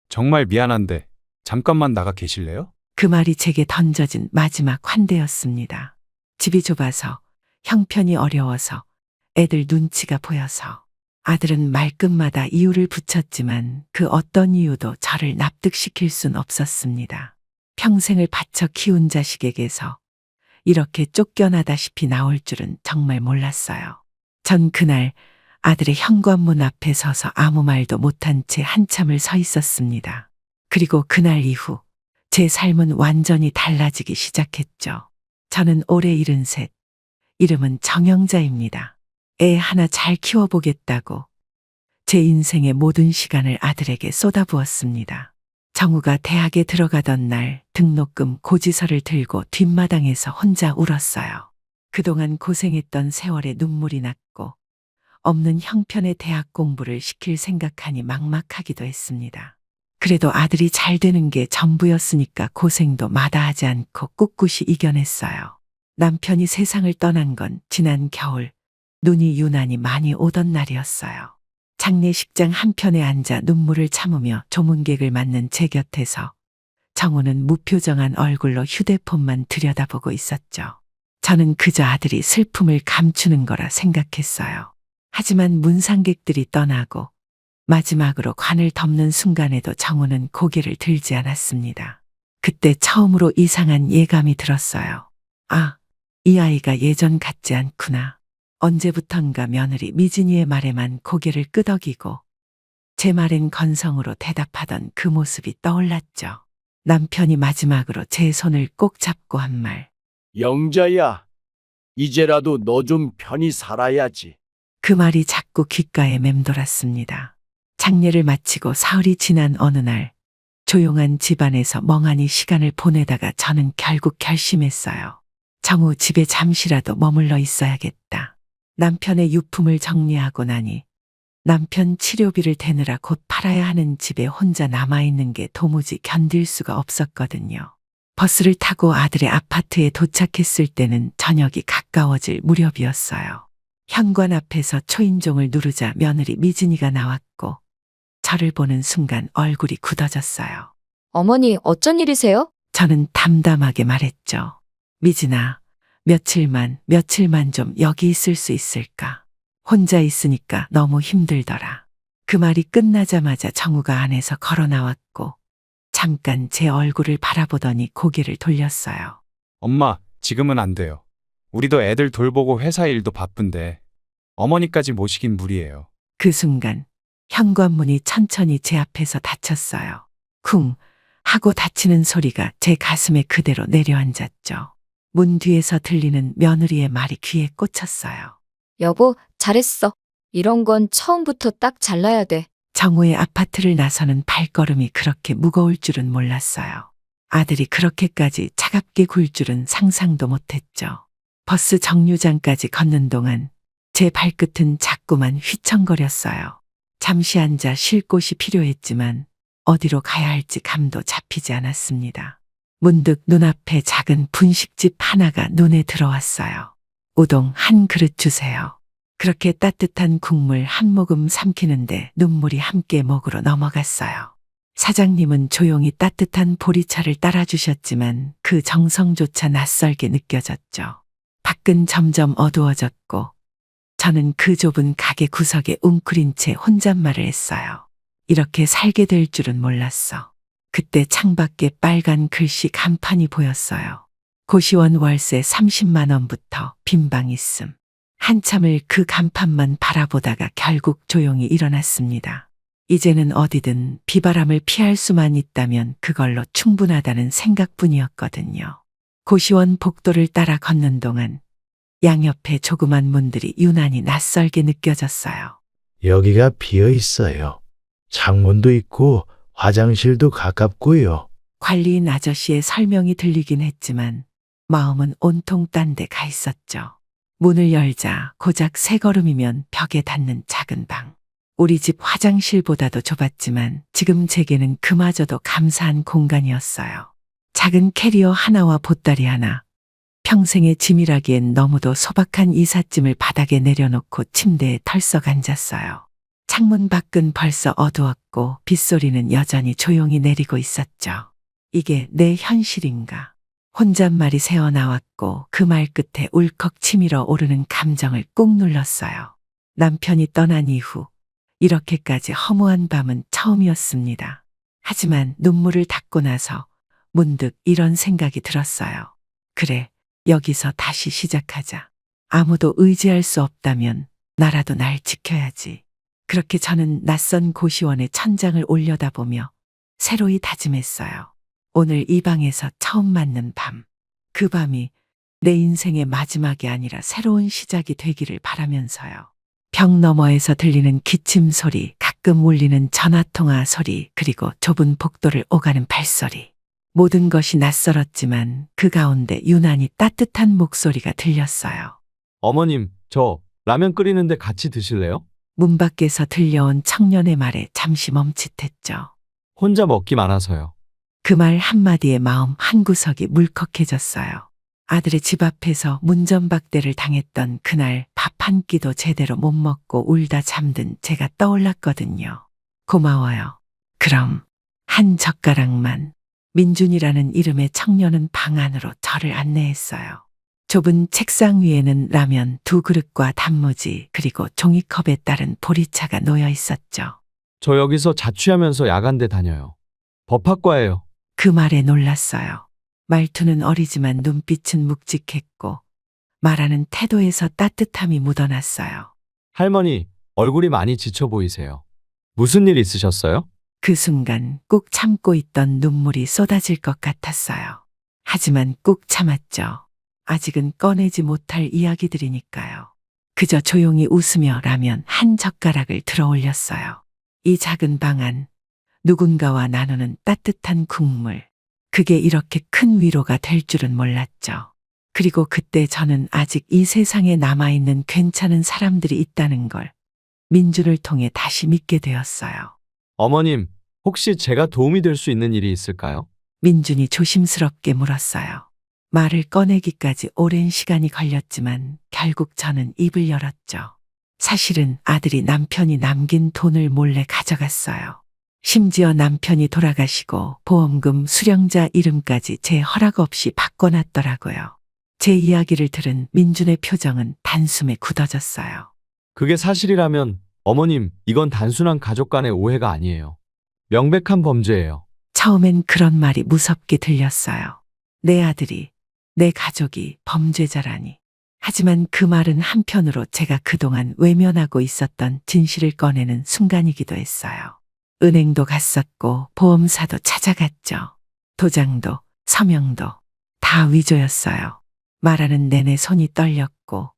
정말 미안한데 잠깐만 나가 계실래요? 그 말이 제게 던져진 마지막 환대였습니다. 집이 좁아서, 형편이 어려워서, 애들 눈치가 보여서. 아들은 말끝마다 이유를 붙였지만 그 어떤 이유도 저를 납득시킬 순 없었습니다. 평생을 바쳐 키운 자식에게서 이렇게 쫓겨나다시피 나올 줄은 정말 몰랐어요. 전 그날 아들의 현관문 앞에 서서 아무 말도 못한 채 한참을 서 있었습니다. 그리고 그날 이후 제 삶은 완전히 달라지기 시작했죠. 저는 올해 73, 이름은 정영자입니다. 애 하나 잘 키워보겠다고 제 인생의 모든 시간을 아들에게 쏟아부었습니다. 정우가 대학에 들어가던 날 등록금 고지서를 들고 뒷마당에서 혼자 울었어요. 그동안 고생했던 세월에 눈물이 났고 없는 형편의 대학 공부를 시킬 생각하니 막막하기도 했습니다. 그래도 아들이 잘 되는 게 전부였으니까 고생도 마다하지 않고 꿋꿋이 이겨냈어요. 남편이 세상을 떠난 건 지난 겨울 눈이 유난히 많이 오던 날이었어요. 장례식장 한편에 앉아 눈물을 참으며 조문객을 맞는 제 곁에서 정우는 무표정한 얼굴로 휴대폰만 들여다보고 있었죠. 저는 그저 아들이 슬픔을 감추는 거라 생각했어요. 하지만 문상객들이 떠나고 마지막으로 관을 덮는 순간에도 정우는 고개를 들지 않았습니다. 그때 처음으로 이상한 예감이 들었어요. 아, 이 아이가 예전 같지 않구나. 언제부턴가 며느리 미진이의 말에만 고개를 끄덕이고 제 말엔 건성으로 대답하던 그 모습이 떠올랐죠. 남편이 마지막으로 제 손을 꼭 잡고 한 말. 영자야, 이제라도 너 좀 편히 살아야지. 그 말이 자꾸 귓가에 맴돌았습니다. 장례를 마치고 사흘이 지난 어느 날 조용한 집안에서 멍하니 시간을 보내다가 저는 결국 결심했어요. 정우 집에 잠시라도 머물러 있어야겠다. 남편의 유품을 정리하고 나니 남편 치료비를 대느라 곧 팔아야 하는 집에 혼자 남아있는 게 도무지 견딜 수가 없었거든요. 버스를 타고 아들의 아파트에 도착했을 때는 저녁이 가까워질 무렵이었어요. 현관 앞에서 초인종을 누르자 며느리 미진이가 나왔고 저를 보는 순간 얼굴이 굳어졌어요. 어머니, 어쩐 일이세요? 저는 담담하게 말했죠. 미진아, 며칠만 좀 여기 있을 수 있을까? 혼자 있으니까 너무 힘들더라. 그 말이 끝나자마자 정우가 안에서 걸어 나왔고 잠깐 제 얼굴을 바라보더니 고개를 돌렸어요. 엄마, 지금은 안 돼요. 우리도 애들 돌보고 회사 일도 바쁜데 어머니까지 모시긴 무리예요. 그 순간 현관문이 천천히 제 앞에서 닫혔어요. 쿵 하고 닫히는 소리가 제 가슴에 그대로 내려앉았죠. 문 뒤에서 들리는 며느리의 말이 귀에 꽂혔어요. 여보, 잘했어. 이런 건 처음부터 딱 잘라야 돼. 정우의 아파트를 나서는 발걸음이 그렇게 무거울 줄은 몰랐어요. 아들이 그렇게까지 차갑게 굴 줄은 상상도 못했죠. 버스 정류장까지 걷는 동안 제 발끝은 자꾸만 휘청거렸어요. 잠시 앉아 쉴 곳이 필요했지만 어디로 가야 할지 감도 잡히지 않았습니다. 문득 눈앞에 작은 분식집 하나가 눈에 들어왔어요. 우동 한 그릇 주세요. 그렇게 따뜻한 국물 한 모금 삼키는데 눈물이 함께 목으로 넘어갔어요. 사장님은 조용히 따뜻한 보리차를 따라주셨지만 그 정성조차 낯설게 느껴졌죠. 밖은 점점 어두워졌고 저는 그 좁은 가게 구석에 웅크린 채 혼잣말을 했어요. 이렇게 살게 될 줄은 몰랐어. 그때 창밖에 빨간 글씨 간판이 보였어요. 고시원 월세 30만 원부터 빈방 있음. 한참을 그 간판만 바라보다가 결국 조용히 일어났습니다. 이제는 어디든 비바람을 피할 수만 있다면 그걸로 충분하다는 생각뿐이었거든요. 고시원 복도를 따라 걷는 동안 양옆에 조그만 문들이 유난히 낯설게 느껴졌어요. 여기가 비어 있어요. 창문도 있고 화장실도 가깝고요. 관리인 아저씨의 설명이 들리긴 했지만 마음은 온통 딴 데 가 있었죠. 문을 열자 고작 세 걸음이면 벽에 닿는 작은 방. 우리 집 화장실보다도 좁았지만 지금 제게는 그마저도 감사한 공간이었어요. 작은 캐리어 하나와 보따리 하나. 평생의 짐이라기엔 너무도 소박한 이삿짐을 바닥에 내려놓고 침대에 털썩 앉았어요. 창문 밖은 벌써 어두웠고 빗소리는 여전히 조용히 내리고 있었죠. 이게 내 현실인가? 혼잣말이 새어나왔고 그 말 끝에 울컥 치밀어 오르는 감정을 꾹 눌렀어요. 남편이 떠난 이후 이렇게까지 허무한 밤은 처음이었습니다. 하지만 눈물을 닦고 나서 문득 이런 생각이 들었어요. 그래, 여기서 다시 시작하자. 아무도 의지할 수 없다면 나라도 날 지켜야지. 그렇게 저는 낯선 고시원의 천장을 올려다보며 새로이 다짐했어요. 오늘 이 방에서 처음 맞는 밤. 그 밤이 내 인생의 마지막이 아니라 새로운 시작이 되기를 바라면서요. 벽 너머에서 들리는 기침 소리, 가끔 울리는 전화통화 소리, 그리고 좁은 복도를 오가는 발소리. 모든 것이 낯설었지만 그 가운데 유난히 따뜻한 목소리가 들렸어요. 어머님, 저 라면 끓이는데 같이 드실래요? 문 밖에서 들려온 청년의 말에 잠시 멈칫했죠. 혼자 먹기 많아서요. 그 말 한마디에 마음 한구석이 물컥해졌어요. 아들의 집 앞에서 문전박대를 당했던 그날 밥 한 끼도 제대로 못 먹고 울다 잠든 제가 떠올랐거든요. 고마워요. 그럼 한 젓가락만. 민준이라는 이름의 청년은 방 안으로 저를 안내했어요. 좁은 책상 위에는 라면 2그릇과 단무지 그리고 종이컵에 따른 보리차가 놓여 있었죠. 저 여기서 자취하면서 야간대 다녀요. 법학과예요. 그 말에 놀랐어요. 말투는 어리지만 눈빛은 묵직했고 말하는 태도에서 따뜻함이 묻어났어요. 할머니, 얼굴이 많이 지쳐 보이세요. 무슨 일 있으셨어요? 그 순간 꾹 참고 있던 눈물이 쏟아질 것 같았어요. 하지만 꾹 참았죠. 아직은 꺼내지 못할 이야기들이니까요. 그저 조용히 웃으며 라면 한 젓가락을 들어 올렸어요. 이 작은 방 안, 누군가와 나누는 따뜻한 국물. 그게 이렇게 큰 위로가 될 줄은 몰랐죠. 그리고 그때 저는 아직 이 세상에 남아있는 괜찮은 사람들이 있다는 걸 민준을 통해 다시 믿게 되었어요. 어머님, 혹시 제가 도움이 될 수 있는 일이 있을까요? 민준이 조심스럽게 물었어요. 말을 꺼내기까지 오랜 시간이 걸렸지만 결국 저는 입을 열었죠. 사실은 아들이 남편이 남긴 돈을 몰래 가져갔어요. 심지어 남편이 돌아가시고 보험금 수령자 이름까지 제 허락 없이 바꿔놨더라고요. 제 이야기를 들은 민준의 표정은 단숨에 굳어졌어요. 그게 사실이라면 어머님, 이건 단순한 가족 간의 오해가 아니에요. 명백한 범죄예요. 처음엔 그런 말이 무섭게 들렸어요. 내 아들이, 내 가족이 범죄자라니. 하지만 그 말은 한편으로 제가 그동안 외면하고 있었던 진실을 꺼내는 순간이기도 했어요. 은행도 갔었고 보험사도 찾아갔죠. 도장도 서명도 다 위조였어요. 말하는 내내 손이 떨렸고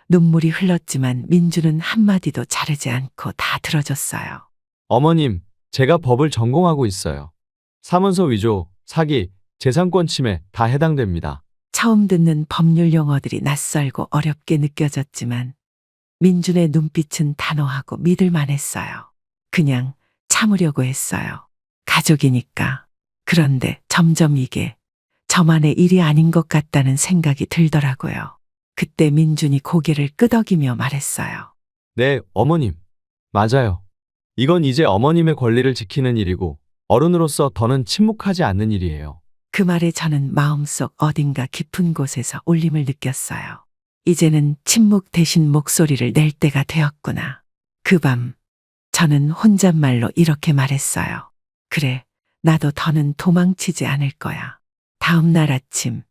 눈물이 흘렀지만 민주는 한마디도 자르지 않고 다 들어줬어요. 어머님, 제가 법을 전공하고 있어요. 사문서 위조, 사기, 재산권 침해 다 해당됩니다. 처음 듣는 법률 용어들이 낯설고 어렵게 느껴졌지만 민준의 눈빛은 단호하고 믿을만 했어요. 그냥 참으려고 했어요. 가족이니까. 그런데 점점 이게 저만의 일이 아닌 것 같다는 생각이 들더라고요. 그때 민준이 고개를 끄덕이며 말했어요. 네, 어머님. 맞아요. 이건 이제 어머님의 권리를 지키는 일이고 어른으로서 더는 침묵하지 않는 일이에요. 그 말에 저는 마음속 어딘가 깊은 곳에서 울림을 느꼈어요. 이제는 침묵 대신 목소리를 낼 때가 되었구나. 그 밤 저는 혼잣말로 이렇게 말했어요. 그래, 나도 더는 도망치지 않을 거야. 다음 날 아침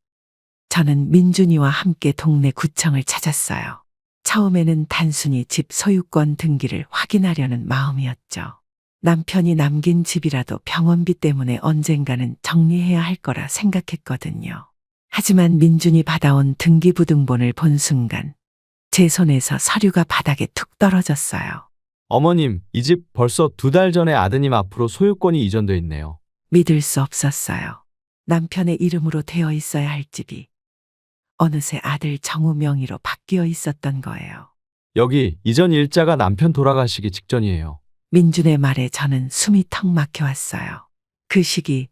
저는 민준이와 함께 동네 구청을 찾았어요. 처음에는 단순히 집 소유권 등기를 확인하려는 마음이었죠. 남편이 남긴 집이라도 병원비 때문에 언젠가는 정리해야 할 거라 생각했거든요. 하지만 민준이 받아온 등기부등본을 본 순간 제 손에서 서류가 바닥에 툭 떨어졌어요. 어머님, 이 집 벌써 2달 전에 아드님 앞으로 소유권이 이전돼 있네요. 믿을 수 없었어요. 남편의 이름으로 되어 있어야 할 집이 어느새 아들 정우 명의로 바뀌어 있었던 거예요. 여기 이전 일자가 남편 돌아가시기 직전이에요. 민준의 말에 저는 숨이 턱 막혀왔어요. 그 시기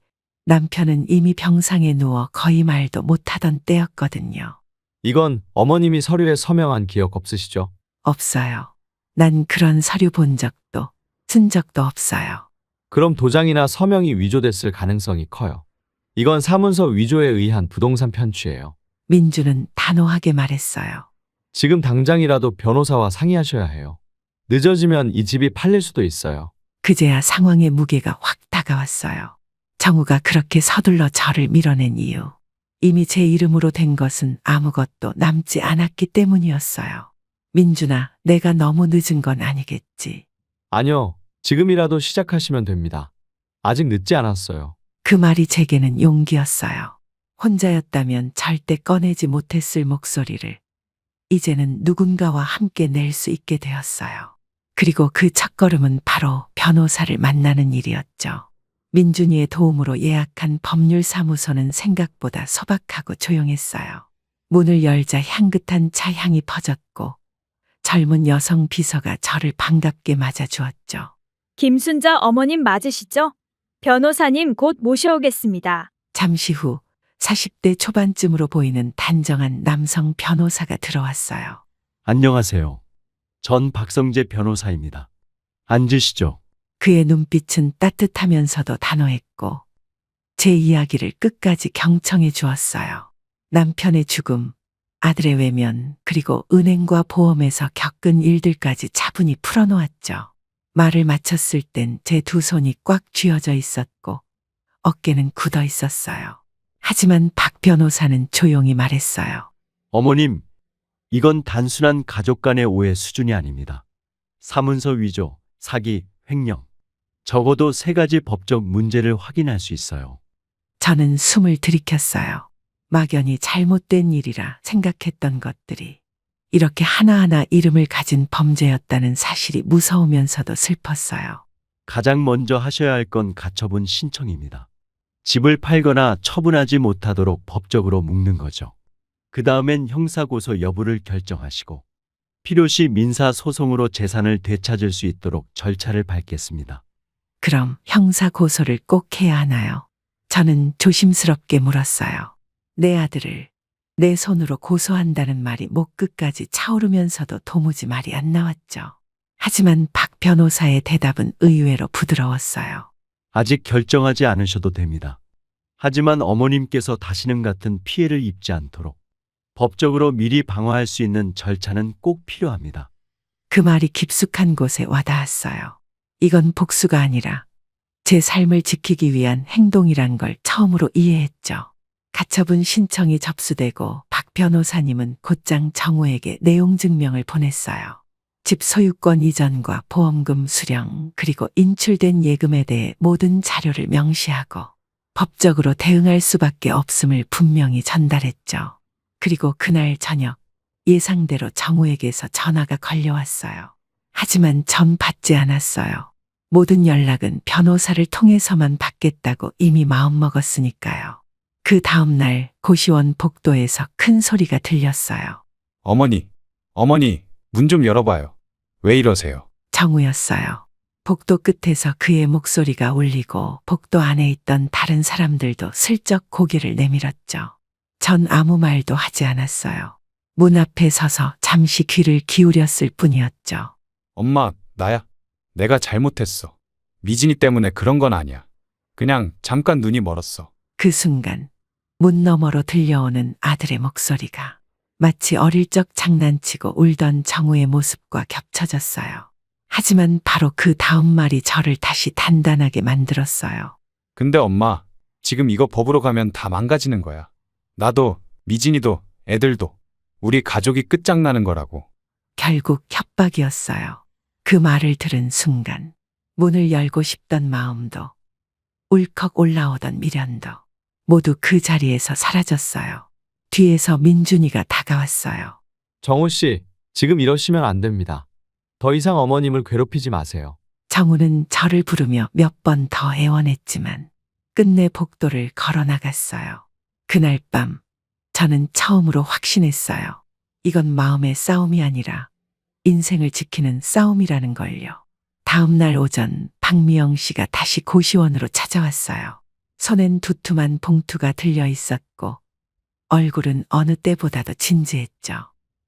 남편은 이미 병상에 누워 거의 말도 못하던 때였거든요. 이건 어머님이 서류에 서명한 기억 없으시죠? 없어요. 난 그런 서류 본 적도 쓴 적도 없어요. 그럼 도장이나 서명이 위조됐을 가능성이 커요. 이건 사문서 위조에 의한 부동산 편취예요. 민주는 단호하게 말했어요. 지금 당장이라도 변호사와 상의하셔야 해요. 늦어지면 이 집이 팔릴 수도 있어요. 그제야 상황의 무게가 확 다가왔어요. 정우가 그렇게 서둘러 저를 밀어낸 이유. 이미 제 이름으로 된 것은 아무것도 남지 않았기 때문이었어요. 민준아, 내가 너무 늦은 건 아니겠지. 아니요. 지금이라도 시작하시면 됩니다. 아직 늦지 않았어요. 그 말이 제게는 용기였어요. 혼자였다면 절대 꺼내지 못했을 목소리를 이제는 누군가와 함께 낼 수 있게 되었어요. 그리고 그 첫걸음은 바로 변호사를 만나는 일이었죠. 민준이의 도움으로 예약한 법률사무소는 생각보다 소박하고 조용했어요. 문을 열자 향긋한 차 향이 퍼졌고 젊은 여성 비서가 저를 반갑게 맞아주었죠. 김순자 어머님 맞으시죠? 변호사님 곧 모셔오겠습니다. 잠시 후 40대 초반쯤으로 보이는 단정한 남성 변호사가 들어왔어요. 안녕하세요. 전 박성재 변호사입니다. 앉으시죠. 그의 눈빛은 따뜻하면서도 단호했고 제 이야기를 끝까지 경청해 주었어요. 남편의 죽음, 아들의 외면, 그리고 은행과 보험에서 겪은 일들까지 차분히 풀어놓았죠. 말을 마쳤을 땐 제 두 손이 꽉 쥐어져 있었고 어깨는 굳어 있었어요. 하지만 박 변호사는 조용히 말했어요. 어머님, 이건 단순한 가족 간의 오해 수준이 아닙니다. 사문서 위조, 사기, 횡령. 적어도 3가지 법적 문제를 확인할 수 있어요. 저는 숨을 들이켰어요. 막연히 잘못된 일이라 생각했던 것들이 이렇게 하나하나 이름을 가진 범죄였다는 사실이 무서우면서도 슬펐어요. 가장 먼저 하셔야 할 건 가처분 신청입니다. 집을 팔거나 처분하지 못하도록 법적으로 묶는 거죠. 그 다음엔 형사고소 여부를 결정하시고 필요시 민사소송으로 재산을 되찾을 수 있도록 절차를 밟겠습니다. 그럼 형사 고소를 꼭 해야 하나요? 저는 조심스럽게 물었어요. 내 아들을 내 손으로 고소한다는 말이 목 끝까지 차오르면서도 도무지 말이 안 나왔죠. 하지만 박 변호사의 대답은 의외로 부드러웠어요. 아직 결정하지 않으셔도 됩니다. 하지만 어머님께서 다시는 같은 피해를 입지 않도록 법적으로 미리 방어할 수 있는 절차는 꼭 필요합니다. 그 말이 깊숙한 곳에 와닿았어요. 이건 복수가 아니라 제 삶을 지키기 위한 행동이란 걸 처음으로 이해했죠. 가처분 신청이 접수되고 박 변호사님은 곧장 정우에게 내용 증명을 보냈어요. 집 소유권 이전과 보험금 수령 그리고 인출된 예금에 대해 모든 자료를 명시하고 법적으로 대응할 수밖에 없음을 분명히 전달했죠. 그리고 그날 저녁 예상대로 정우에게서 전화가 걸려왔어요. 하지만 전 받지 않았어요. 모든 연락은 변호사를 통해서만 받겠다고 이미 마음먹었으니까요. 그 다음날 고시원 복도에서 큰 소리가 들렸어요. 어머니, 문 좀 열어봐요. 왜 이러세요? 정우였어요. 복도 끝에서 그의 목소리가 울리고 복도 안에 있던 다른 사람들도 슬쩍 고개를 내밀었죠. 전 아무 말도 하지 않았어요. 문 앞에 서서 잠시 귀를 기울였을 뿐이었죠. 엄마, 나야. 내가 잘못했어. 미진이 때문에 그런 건 아니야. 그냥 잠깐 눈이 멀었어. 그 순간 문 너머로 들려오는 아들의 목소리가 마치 어릴 적 장난치고 울던 정우의 모습과 겹쳐졌어요. 하지만 바로 그 다음 말이 저를 다시 단단하게 만들었어요. 근데 엄마, 지금 이거 법으로 가면 다 망가지는 거야. 나도, 미진이도, 애들도. 우리 가족이 끝장나는 거라고. 결국 협박이었어요. 그 말을 들은 순간 문을 열고 싶던 마음도 울컥 올라오던 미련도 모두 그 자리에서 사라졌어요. 뒤에서 민준이가 다가왔어요. 정우 씨, 지금 이러시면 안 됩니다. 더 이상 어머님을 괴롭히지 마세요. 정우는 저를 부르며 몇 번 더 애원했지만 끝내 복도를 걸어 나갔어요. 그날 밤 저는 처음으로 확신했어요. 이건 마음의 싸움이 아니라 인생을 지키는 싸움이라는 걸요. 다음 날 오전 박미영 씨가 다시 고시원으로 찾아왔어요. 손엔 두툼한 봉투가 들려 있었고 얼굴은 어느 때보다도 진지했죠.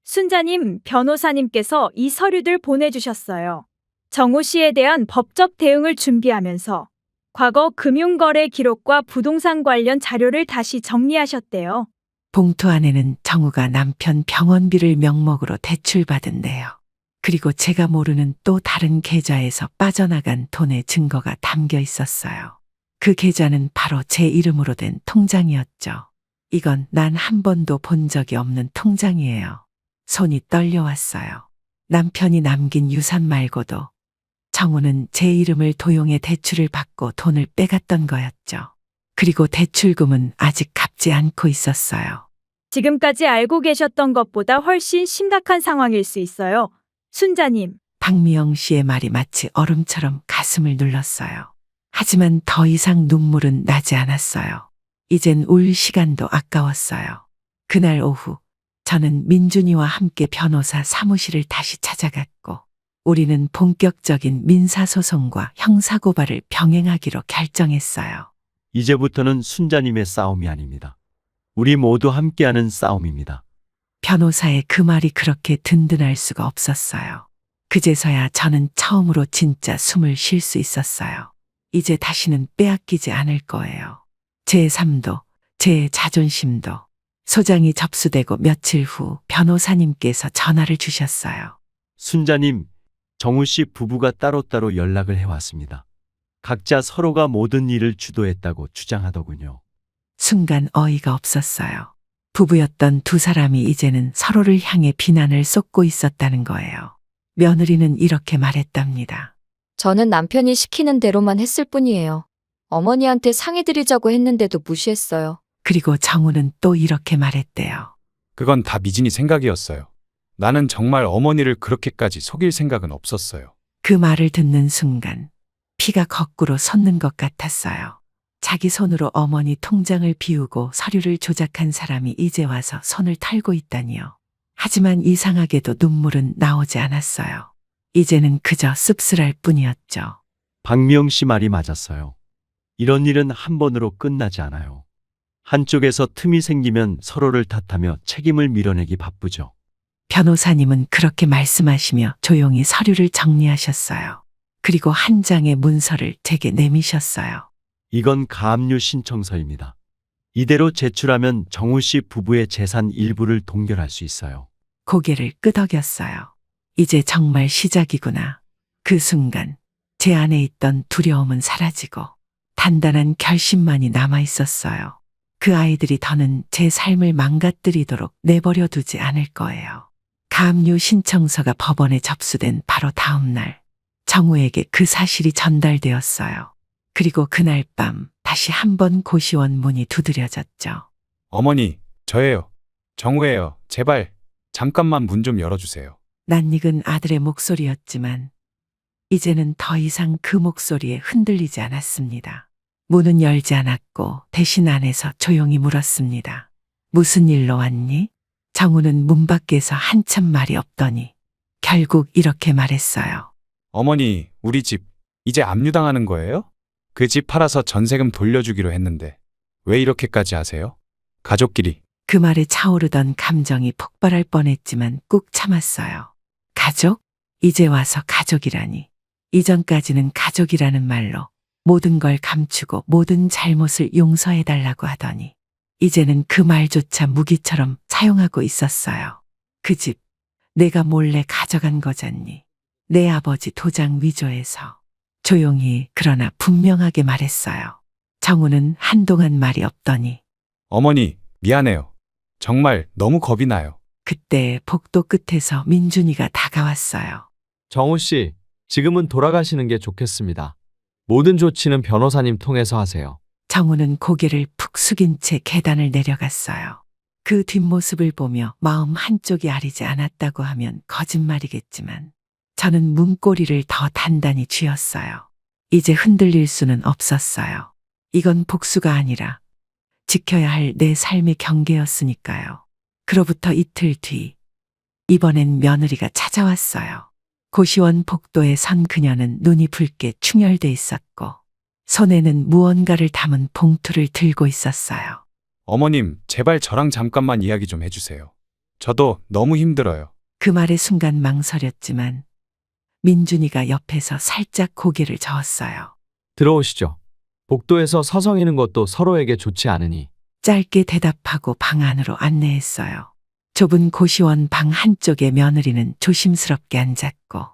순자님, 변호사님께서 이 서류들 보내주셨어요. 정우 씨에 대한 법적 대응을 준비하면서 과거 금융거래 기록과 부동산 관련 자료를 다시 정리하셨대요. 봉투 안에는 정우가 남편 병원비를 명목으로 대출받은 내역, 그리고 제가 모르는 또 다른 계좌에서 빠져나간 돈의 증거가 담겨 있었어요. 그 계좌는 바로 제 이름으로 된 통장이었죠. 이건 난 한 번도 본 적이 없는 통장이에요. 손이 떨려왔어요. 남편이 남긴 유산 말고도 정우는 제 이름을 도용해 대출을 받고 돈을 빼갔던 거였죠. 그리고 대출금은 아직 갚지 않고 있었어요. 지금까지 알고 계셨던 것보다 훨씬 심각한 상황일 수 있어요. 순자님, 박미영 씨의 말이 마치 얼음처럼 가슴을 눌렀어요. 하지만 더 이상 눈물은 나지 않았어요. 이젠 울 시간도 아까웠어요. 그날 오후 저는 민준이와 함께 변호사 사무실을 다시 찾아갔고 우리는 본격적인 민사소송과 형사고발을 병행하기로 결정했어요. 이제부터는 순자님의 싸움이 아닙니다. 우리 모두 함께하는 싸움입니다. 변호사의 그 말이 그렇게 든든할 수가 없었어요. 그제서야 저는 처음으로 진짜 숨을 쉴 수 있었어요. 이제 다시는 빼앗기지 않을 거예요. 제 삶도, 제 자존심도. 소장이 접수되고 며칠 후 변호사님께서 전화를 주셨어요. 순자님, 정우 씨 부부가 따로따로 연락을 해왔습니다. 각자 서로가 모든 일을 주도했다고 주장하더군요. 순간 어이가 없었어요. 부부였던 두 사람이 이제는 서로를 향해 비난을 쏟고 있었다는 거예요. 며느리는 이렇게 말했답니다. 저는 남편이 시키는 대로만 했을 뿐이에요. 어머니한테 상의드리자고 했는데도 무시했어요. 그리고 정우는 또 이렇게 말했대요. 그건 다 미진이 생각이었어요. 나는 정말 어머니를 그렇게까지 속일 생각은 없었어요. 그 말을 듣는 순간 피가 거꾸로 솟는 것 같았어요. 자기 손으로 어머니 통장을 비우고 서류를 조작한 사람이 이제 와서 손을 털고 있다니요. 하지만 이상하게도 눈물은 나오지 않았어요. 이제는 그저 씁쓸할 뿐이었죠. 박미영 씨 말이 맞았어요. 이런 일은 한 번으로 끝나지 않아요. 한쪽에서 틈이 생기면 서로를 탓하며 책임을 밀어내기 바쁘죠. 변호사님은 그렇게 말씀하시며 조용히 서류를 정리하셨어요. 그리고 한 장의 문서를 제게 내미셨어요. 이건 가압류 신청서입니다. 이대로 제출하면 정우 씨 부부의 재산 일부를 동결할 수 있어요. 고개를 끄덕였어요. 이제 정말 시작이구나. 그 순간 제 안에 있던 두려움은 사라지고 단단한 결심만이 남아 있었어요. 그 아이들이 더는 제 삶을 망가뜨리도록 내버려 두지 않을 거예요. 가압류 신청서가 법원에 접수된 바로 다음 날 정우에게 그 사실이 전달되었어요. 그리고 그날 밤 다시 한번 고시원 문이 두드려졌죠. 어머니, 저예요. 정우예요. 제발 잠깐만 문 좀 열어주세요. 낯익은 아들의 목소리였지만 이제는 더 이상 그 목소리에 흔들리지 않았습니다. 문은 열지 않았고 대신 안에서 조용히 물었습니다. 무슨 일로 왔니? 정우는 문 밖에서 한참 말이 없더니 결국 이렇게 말했어요. 어머니, 우리 집 이제 압류당하는 거예요? 그 집 팔아서 전세금 돌려주기로 했는데 왜 이렇게까지 하세요? 가족끼리. 그 말에 차오르던 감정이 폭발할 뻔했지만 꾹 참았어요. 가족? 이제 와서 가족이라니. 이전까지는 가족이라는 말로 모든 걸 감추고 모든 잘못을 용서해달라고 하더니 이제는 그 말조차 무기처럼 사용하고 있었어요. 그 집 내가 몰래 가져간 거잖니. 내 아버지 도장 위조해서. 조용히 그러나 분명하게 말했어요. 정우는 한동안 말이 없더니 어머니, 미안해요. 정말 너무 겁이 나요. 그때 복도 끝에서 민준이가 다가왔어요. 정우 씨, 지금은 돌아가시는 게 좋겠습니다. 모든 조치는 변호사님 통해서 하세요. 정우는 고개를 푹 숙인 채 계단을 내려갔어요. 그 뒷모습을 보며 마음 한쪽이 아리지 않았다고 하면 거짓말이겠지만 저는 문고리를 더 단단히 쥐었어요. 이제 흔들릴 수는 없었어요. 이건 복수가 아니라 지켜야 할 내 삶의 경계였으니까요. 그로부터 이틀 뒤 이번엔 며느리가 찾아왔어요. 고시원 복도에 선 그녀는 눈이 붉게 충혈돼 있었고 손에는 무언가를 담은 봉투를 들고 있었어요. 어머님, 제발 저랑 잠깐만 이야기 좀 해주세요. 저도 너무 힘들어요. 그 말에 순간 망설였지만 민준이가 옆에서 살짝 고개를 저었어요. 들어오시죠. 복도에서 서성이는 것도 서로에게 좋지 않으니. 짧게 대답하고 방 안으로 안내했어요. 좁은 고시원 방 한쪽에 며느리는 조심스럽게 앉았고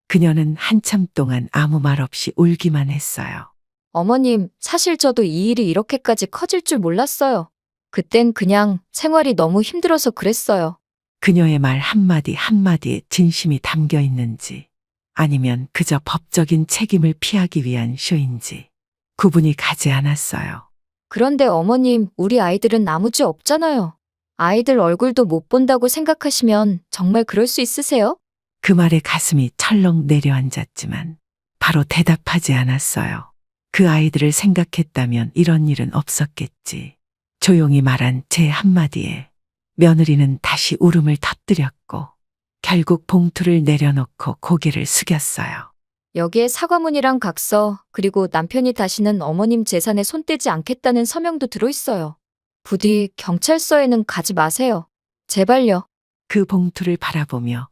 그녀는 한참 동안 아무 말 없이 울기만 했어요. 어머님, 사실 저도 이 일이 이렇게까지 커질 줄 몰랐어요. 그땐 그냥 생활이 너무 힘들어서 그랬어요. 그녀의 말 한마디 한마디에 진심이 담겨 있는지 아니면 그저 법적인 책임을 피하기 위한 쇼인지 구분이 가지 않았어요. 그런데 어머님, 우리 아이들은 아무 죄 없잖아요. 아이들 얼굴도 못 본다고 생각하시면 정말 그럴 수 있으세요? 그 말에 가슴이 철렁 내려앉았지만 바로 대답하지 않았어요. 그 아이들을 생각했다면 이런 일은 없었겠지. 조용히 말한 제 한마디에 며느리는 다시 울음을 터뜨렸고 결국 봉투를 내려놓고 고개를 숙였어요. 여기에 사과문이랑 각서, 그리고 남편이 다시는 어머님 재산에 손 떼지 않겠다는 서명도 들어있어요. 부디 경찰서에는 가지 마세요. 제발요. 그 봉투를 바라보며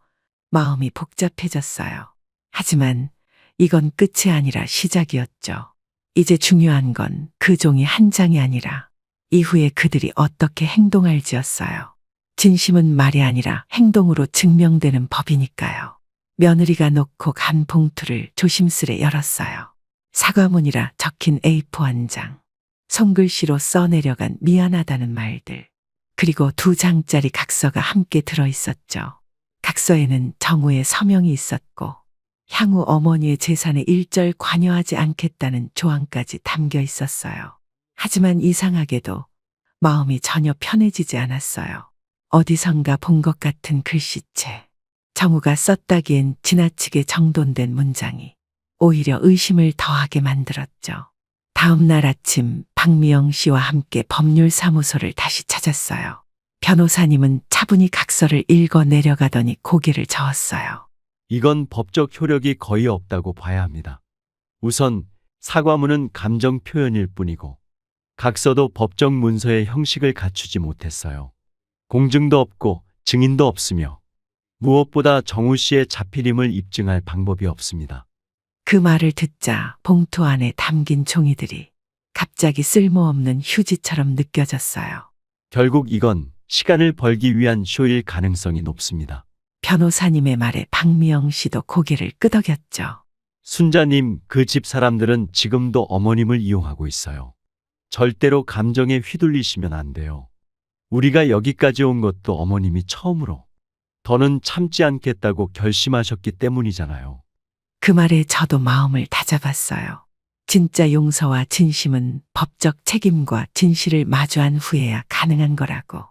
마음이 복잡해졌어요. 하지만 이건 끝이 아니라 시작이었죠. 이제 중요한 건 그 종이 한 장이 아니라 이후에 그들이 어떻게 행동할지였어요. 진심은 말이 아니라 행동으로 증명되는 법이니까요. 며느리가 놓고 간 봉투를 조심스레 열었어요. 사과문이라 적힌 A4 한 장, 손글씨로 써내려간 미안하다는 말들, 그리고 2장짜리 각서가 함께 들어있었죠. 각서에는 정우의 서명이 있었고 향후 어머니의 재산에 일절 관여하지 않겠다는 조항까지 담겨 있었어요. 하지만 이상하게도 마음이 전혀 편해지지 않았어요. 어디선가 본 것 같은 글씨체. 정우가 썼다기엔 지나치게 정돈된 문장이 오히려 의심을 더하게 만들었죠. 다음 날 아침 박미영 씨와 함께 법률사무소를 다시 찾았어요. 변호사님은 차분히 각서를 읽어 내려가더니 고개를 저었어요. 이건 법적 효력이 거의 없다고 봐야 합니다. 우선 사과문은 감정 표현일 뿐이고 각서도 법적 문서의 형식을 갖추지 못했어요. 공증도 없고 증인도 없으며 무엇보다 정우 씨의 자필임을 입증할 방법이 없습니다. 그 말을 듣자 봉투 안에 담긴 종이들이 갑자기 쓸모없는 휴지처럼 느껴졌어요. 결국 이건 시간을 벌기 위한 쇼일 가능성이 높습니다. 변호사님의 말에 박미영 씨도 고개를 끄덕였죠. 순자님, 그 집 사람들은 지금도 어머님을 이용하고 있어요. 절대로 감정에 휘둘리시면 안 돼요. 우리가 여기까지 온 것도 어머님이 처음으로 더는 참지 않겠다고 결심하셨기 때문이잖아요. 그 말에 저도 마음을 다잡았어요. 진짜 용서와 진심은 법적 책임과 진실을 마주한 후에야 가능한 거라고.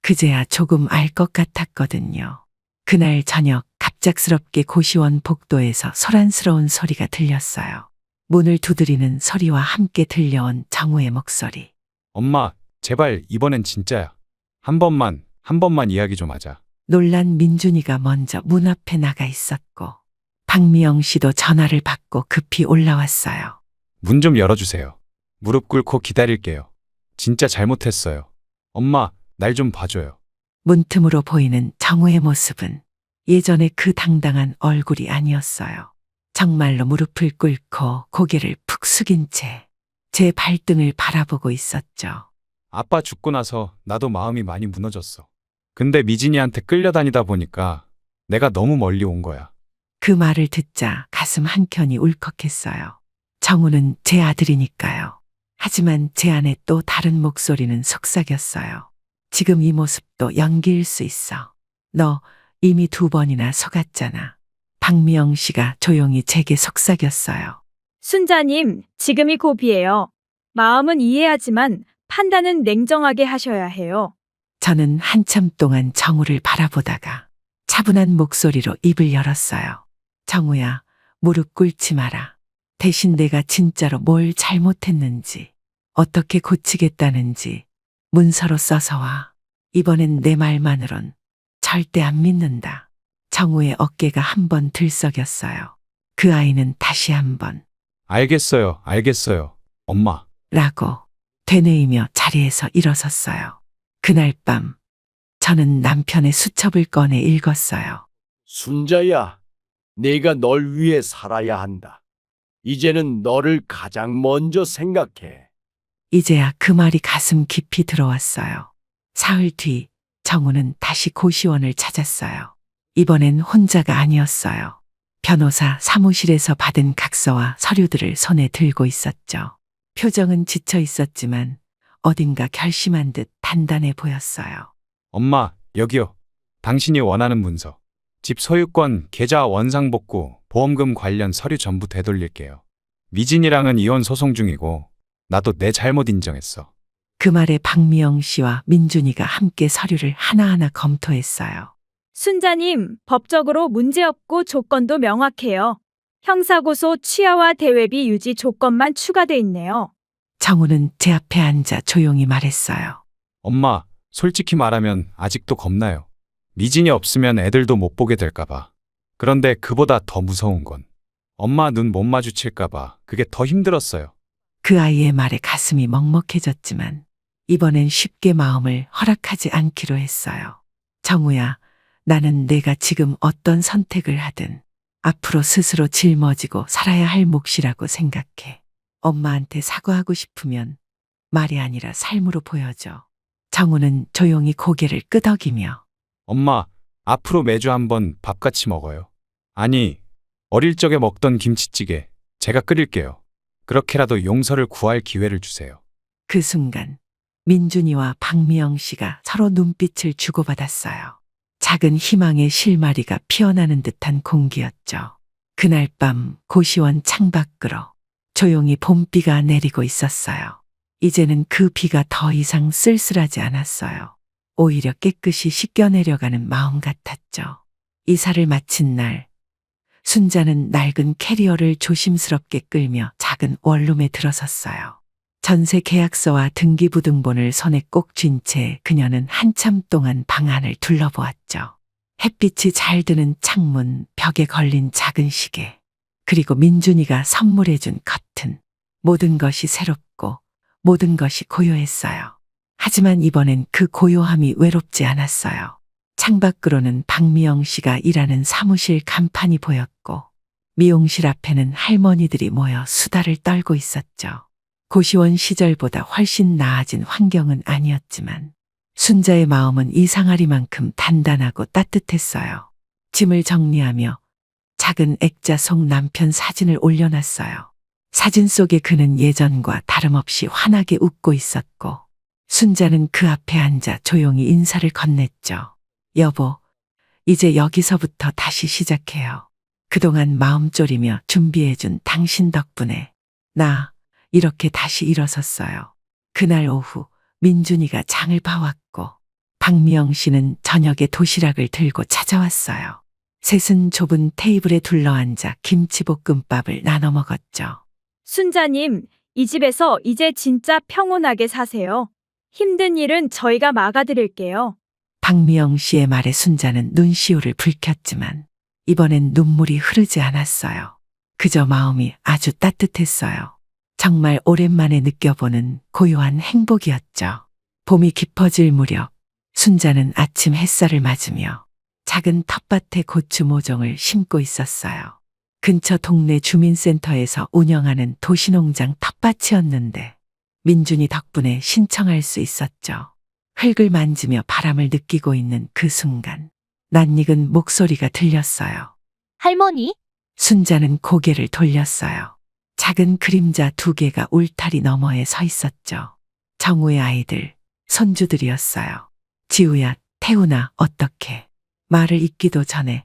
그제야 조금 알 것 같았거든요. 그날 저녁 갑작스럽게 고시원 복도에서 소란스러운 소리가 들렸어요. 문을 두드리는 소리와 함께 들려온 정우의 목소리. 엄마, 제발 이번엔 진짜야. 한 번만 이야기 좀 하자. 놀란 민준이가 먼저 문 앞에 나가 있었고 박미영 씨도 전화를 받고 급히 올라왔어요. 문 좀 열어주세요. 무릎 꿇고 기다릴게요. 진짜 잘못했어요. 엄마, 날 좀 봐줘요. 문틈으로 보이는 정우의 모습은 예전의 그 당당한 얼굴이 아니었어요. 정말로 무릎을 꿇고 고개를 푹 숙인 채 제 발등을 바라보고 있었죠. 아빠 죽고 나서 나도 마음이 많이 무너졌어. 근데 미진이한테 끌려다니다 보니까 내가 너무 멀리 온 거야. 그 말을 듣자 가슴 한켠이 울컥했어요. 정우는 제 아들이니까요. 하지만 제 안에 또 다른 목소리는 속삭였어요. 지금 이 모습도 연기일 수 있어. 너 이미 2번이나 속았잖아. 박미영 씨가 조용히 제게 속삭였어요. 순자님, 지금이 고비예요. 마음은 이해하지만 판단은 냉정하게 하셔야 해요. 저는 한참 동안 정우를 바라보다가 차분한 목소리로 입을 열었어요. 정우야, 무릎 꿇지 마라. 대신 내가 진짜로 뭘 잘못했는지, 어떻게 고치겠다는지 문서로 써서 와. 이번엔 내 말만으론 절대 안 믿는다. 정우의 어깨가 한번 들썩였어요. 그 아이는 다시 한번 알겠어요. 엄마. 라고 되뇌이며 자리에서 일어섰어요. 그날 밤 저는 남편의 수첩을 꺼내 읽었어요. 순자야, 내가 널 위해 살아야 한다. 이제는 너를 가장 먼저 생각해. 이제야 그 말이 가슴 깊이 들어왔어요. 사흘 뒤 정우는 다시 고시원을 찾았어요. 이번엔 혼자가 아니었어요. 변호사 사무실에서 받은 각서와 서류들을 손에 들고 있었죠. 표정은 지쳐 있었지만 어딘가 결심한 듯 단단해 보였어요. 엄마, 여기요. 당신이 원하는 문서. 집 소유권, 계좌 원상복구, 보험금 관련 서류 전부 되돌릴게요. 미진이랑은 이혼 소송 중이고 나도 내 잘못 인정했어. 그 말에 박미영 씨와 민준이가 함께 서류를 하나하나 검토했어요. 순자님, 법적으로 문제없고 조건도 명확해요. 형사고소 취하와 대외비 유지 조건만 추가돼 있네요. 정우는 제 앞에 앉아 조용히 말했어요. 엄마, 솔직히 말하면 아직도 겁나요. 미진이 없으면 애들도 못 보게 될까봐. 그런데 그보다 더 무서운 건 엄마 눈 못 마주칠까봐 그게 더 힘들었어요. 그 아이의 말에 가슴이 먹먹해졌지만 이번엔 쉽게 마음을 허락하지 않기로 했어요. 정우야, 나는 내가 지금 어떤 선택을 하든 앞으로 스스로 짊어지고 살아야 할 몫이라고 생각해. 엄마한테 사과하고 싶으면 말이 아니라 삶으로 보여줘. 정우는 조용히 고개를 끄덕이며 엄마, 앞으로 매주 한번 밥 같이 먹어요. 아니, 어릴 적에 먹던 김치찌개 제가 끓일게요. 그렇게라도 용서를 구할 기회를 주세요. 그 순간 민준이와 박미영 씨가 서로 눈빛을 주고받았어요. 작은 희망의 실마리가 피어나는 듯한 공기였죠. 그날 밤 고시원 창밖으로 조용히 봄비가 내리고 있었어요. 이제는 그 비가 더 이상 쓸쓸하지 않았어요. 오히려 깨끗이 씻겨내려가는 마음 같았죠. 이사를 마친 날, 순자는 낡은 캐리어를 조심스럽게 끌며 작은 원룸에 들어섰어요. 전세 계약서와 등기부등본을 손에 꼭 쥔 채 그녀는 한참 동안 방 안을 둘러보았죠. 햇빛이 잘 드는 창문, 벽에 걸린 작은 시계, 그리고 민준이가 선물해준 커튼. 모든 것이 새롭고 모든 것이 고요했어요. 하지만 이번엔 그 고요함이 외롭지 않았어요. 창밖으로는 박미영 씨가 일하는 사무실 간판이 보였고 미용실 앞에는 할머니들이 모여 수다를 떨고 있었죠. 고시원 시절보다 훨씬 나아진 환경은 아니었지만 순자의 마음은 이상하리만큼 단단하고 따뜻했어요. 짐을 정리하며 작은 액자 속 남편 사진을 올려놨어요. 사진 속의 그는 예전과 다름없이 환하게 웃고 있었고 순자는 그 앞에 앉아 조용히 인사를 건넸죠. 여보, 이제 여기서부터 다시 시작해요. 그동안 마음 졸이며 준비해준 당신 덕분에 나 이렇게 다시 일어섰어요. 그날 오후 민준이가 장을 봐왔고 박미영 씨는 저녁에 도시락을 들고 찾아왔어요. 셋은 좁은 테이블에 둘러앉아 김치볶음밥을 나눠 먹었죠. 순자님, 이 집에서 이제 진짜 평온하게 사세요. 힘든 일은 저희가 막아드릴게요. 박미영 씨의 말에 순자는 눈시울을 붉혔지만 이번엔 눈물이 흐르지 않았어요. 그저 마음이 아주 따뜻했어요. 정말 오랜만에 느껴보는 고요한 행복이었죠. 봄이 깊어질 무렵 순자는 아침 햇살을 맞으며 작은 텃밭에 고추 모종을 심고 있었어요. 근처 동네 주민센터에서 운영하는 도시농장 텃밭이었는데 민준이 덕분에 신청할 수 있었죠. 흙을 만지며 바람을 느끼고 있는 그 순간 낯익은 목소리가 들렸어요. 할머니? 순자는 고개를 돌렸어요. 작은 그림자 2개가 울타리 너머에 서 있었죠. 정우의 아이들, 손주들이었어요. 지우야, 태우나, 어떻게? 말을 잇기도 전에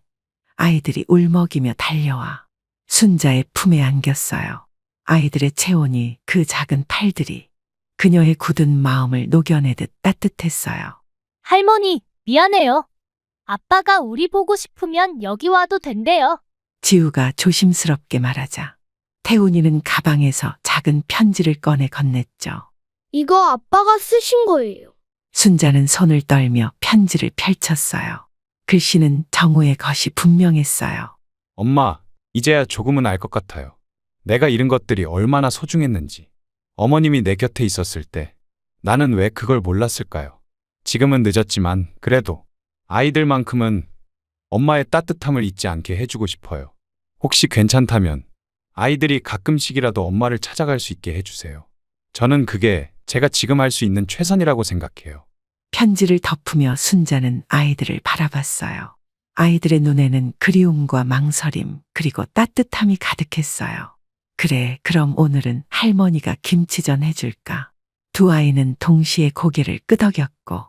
아이들이 울먹이며 달려와 순자의 품에 안겼어요. 아이들의 체온이 그 작은 팔들이 그녀의 굳은 마음을 녹여내듯 따뜻했어요. 할머니, 미안해요. 아빠가 우리 보고 싶으면 여기 와도 된대요. 지우가 조심스럽게 말하자 태훈이는 가방에서 작은 편지를 꺼내 건넸죠. 이거 아빠가 쓰신 거예요. 순자는 손을 떨며 편지를 펼쳤어요. 글씨는 정우의 것이 분명했어요. 엄마, 이제야 조금은 알 것 같아요. 내가 잃은 것들이 얼마나 소중했는지. 어머님이 내 곁에 있었을 때 나는 왜 그걸 몰랐을까요? 지금은 늦었지만 그래도 아이들만큼은 엄마의 따뜻함을 잊지 않게 해주고 싶어요. 혹시 괜찮다면 아이들이 가끔씩이라도 엄마를 찾아갈 수 있게 해주세요. 저는 그게 제가 지금 할 수 있는 최선이라고 생각해요. 편지를 덮으며 순자는 아이들을 바라봤어요. 아이들의 눈에는 그리움과 망설임 그리고 따뜻함이 가득했어요. 그래, 그럼 오늘은 할머니가 김치전 해줄까? 두 아이는 동시에 고개를 끄덕였고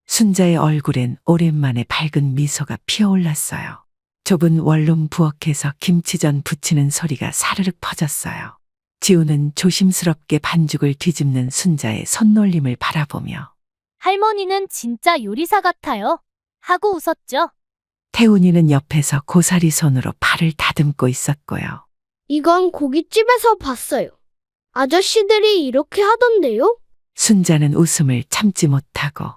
순자의 얼굴엔 오랜만에 밝은 미소가 피어올랐어요. 좁은 원룸 부엌에서 김치전 부치는 소리가 사르륵 퍼졌어요. 지우는 조심스럽게 반죽을 뒤집는 순자의 손놀림을 바라보며 할머니는 진짜 요리사 같아요. 하고 웃었죠. 태훈이는 옆에서 고사리 손으로 팔을 다듬고 있었고요. 이건 고깃집에서 봤어요. 아저씨들이 이렇게 하던데요? 순자는 웃음을 참지 못하고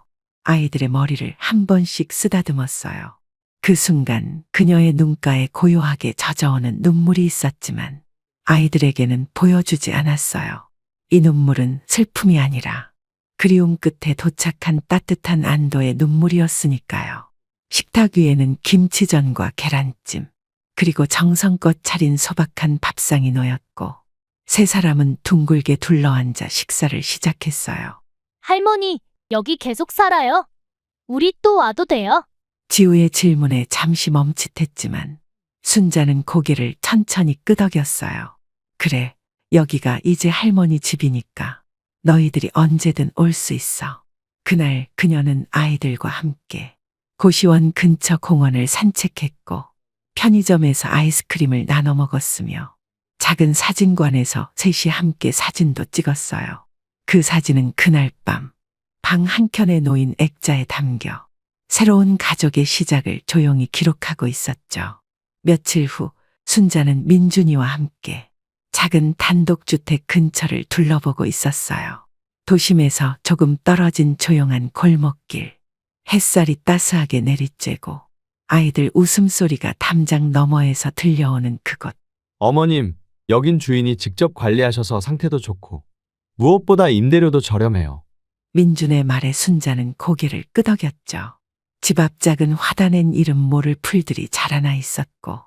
아이들의 머리를 한 번씩 쓰다듬었어요. 그 순간 그녀의 눈가에 고요하게 젖어오는 눈물이 있었지만 아이들에게는 보여주지 않았어요. 이 눈물은 슬픔이 아니라 그리움 끝에 도착한 따뜻한 안도의 눈물이었으니까요. 식탁 위에는 김치전과 계란찜, 그리고 정성껏 차린 소박한 밥상이 놓였고 세 사람은 둥글게 둘러앉아 식사를 시작했어요. 할머니, 여기 계속 살아요? 우리 또 와도 돼요? 지우의 질문에 잠시 멈칫했지만 순자는 고개를 천천히 끄덕였어요. 그래, 여기가 이제 할머니 집이니까 너희들이 언제든 올 수 있어. 그날 그녀는 아이들과 함께 고시원 근처 공원을 산책했고 편의점에서 아이스크림을 나눠 먹었으며 작은 사진관에서 셋이 함께 사진도 찍었어요. 그 사진은 그날 밤 방 한켠에 놓인 액자에 담겨 새로운 가족의 시작을 조용히 기록하고 있었죠. 며칠 후 순자는 민준이와 함께 작은 단독주택 근처를 둘러보고 있었어요. 도심에서 조금 떨어진 조용한 골목길, 햇살이 따스하게 내리쬐고 아이들 웃음소리가 담장 너머에서 들려오는 그곳. 어머님, 여긴 주인이 직접 관리하셔서 상태도 좋고 무엇보다 임대료도 저렴해요. 민준의 말에 순자는 고개를 끄덕였죠. 집 앞 작은 화단엔 이름 모를 풀들이 자라나 있었고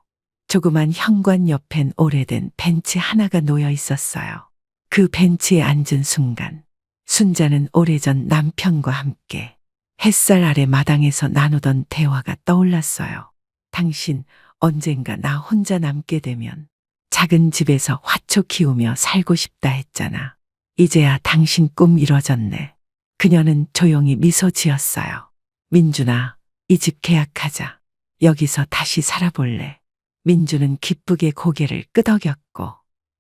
조그만 현관 옆엔 오래된 벤치 하나가 놓여 있었어요. 그 벤치에 앉은 순간 순자는 오래전 남편과 함께 햇살 아래 마당에서 나누던 대화가 떠올랐어요. 당신 언젠가 나 혼자 남게 되면 작은 집에서 화초 키우며 살고 싶다 했잖아. 이제야 당신 꿈 이뤄졌네. 그녀는 조용히 미소 지었어요. 민준아, 이 집 계약하자. 여기서 다시 살아볼래. 민준은 기쁘게 고개를 끄덕였고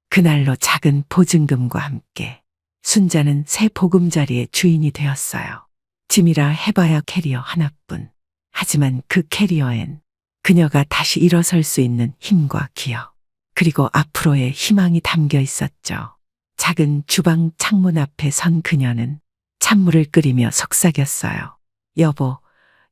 그날로 작은 보증금과 함께 순자는 새 보금자리의 주인이 되었어요. 짐이라 해봐야 캐리어 하나뿐. 하지만 그 캐리어엔 그녀가 다시 일어설 수 있는 힘과 기억, 그리고 앞으로의 희망이 담겨 있었죠. 작은 주방 창문 앞에 선 그녀는 찬물을 끓이며 속삭였어요. 여보,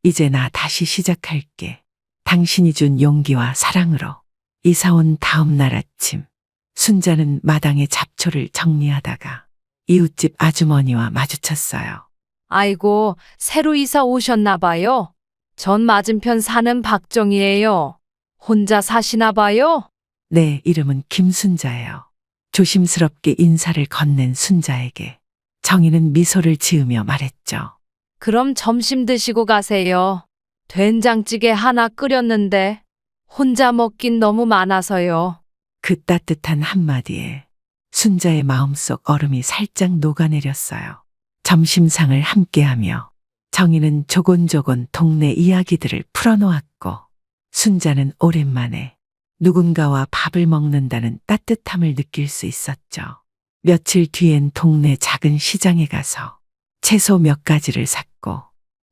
이제 나 다시 시작할게. 당신이 준 용기와 사랑으로. 이사 온 다음 날 아침, 순자는 마당에 잡초를 정리하다가 이웃집 아주머니와 마주쳤어요. 아이고, 새로 이사 오셨나 봐요. 전 맞은편 사는 박정희예요. 혼자 사시나 봐요? 네, 이름은 김순자예요. 조심스럽게 인사를 건넨 순자에게 정희는 미소를 지으며 말했죠. 그럼 점심 드시고 가세요. 된장찌개 하나 끓였는데 혼자 먹긴 너무 많아서요. 그 따뜻한 한마디에 순자의 마음속 얼음이 살짝 녹아내렸어요. 점심상을 함께하며 정희는 조곤조곤 동네 이야기들을 풀어놓았고 순자는 오랜만에 누군가와 밥을 먹는다는 따뜻함을 느낄 수 있었죠. 며칠 뒤엔 동네 작은 시장에 가서 채소 몇 가지를 샀고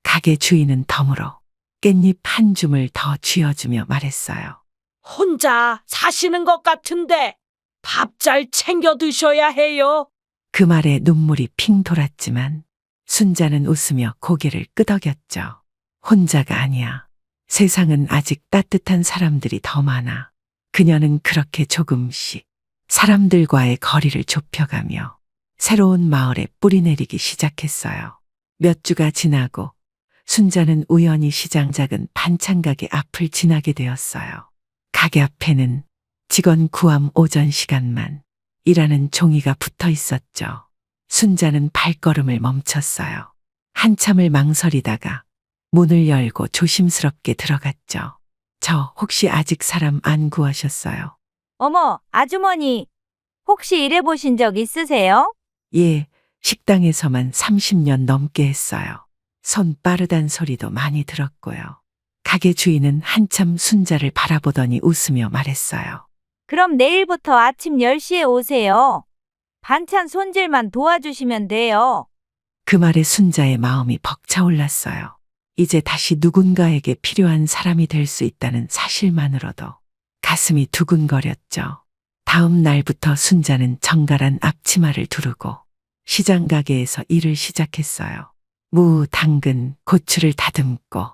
가게 주인은 덤으로 깻잎 한 줌을 더 쥐어주며 말했어요. 혼자 사시는 것 같은데 밥 잘 챙겨 드셔야 해요. 그 말에 눈물이 핑 돌았지만 순자는 웃으며 고개를 끄덕였죠. 혼자가 아니야. 세상은 아직 따뜻한 사람들이 더 많아. 그녀는 그렇게 조금씩 사람들과의 거리를 좁혀가며 새로운 마을에 뿌리내리기 시작했어요. 몇 주가 지나고 순자는 우연히 시장 작은 반찬 가게 앞을 지나게 되었어요. 가게 앞에는 직원 구함 오전 시간만 일하는 종이가 붙어 있었죠. 순자는 발걸음을 멈췄어요. 한참을 망설이다가 문을 열고 조심스럽게 들어갔죠. 저 혹시 아직 사람 안 구하셨어요? 어머, 아주머니. 혹시 일해보신 적 있으세요? 예, 식당에서만 30년 넘게 했어요. 손 빠르단 소리도 많이 들었고요. 가게 주인은 한참 순자를 바라보더니 웃으며 말했어요. 그럼 내일부터 아침 10시에 오세요. 반찬 손질만 도와주시면 돼요. 그 말에 순자의 마음이 벅차올랐어요. 이제 다시 누군가에게 필요한 사람이 될 수 있다는 사실만으로도 가슴이 두근거렸죠. 다음 날부터 순자는 정갈한 앞치마를 두르고 시장 가게에서 일을 시작했어요. 무, 당근, 고추를 다듬고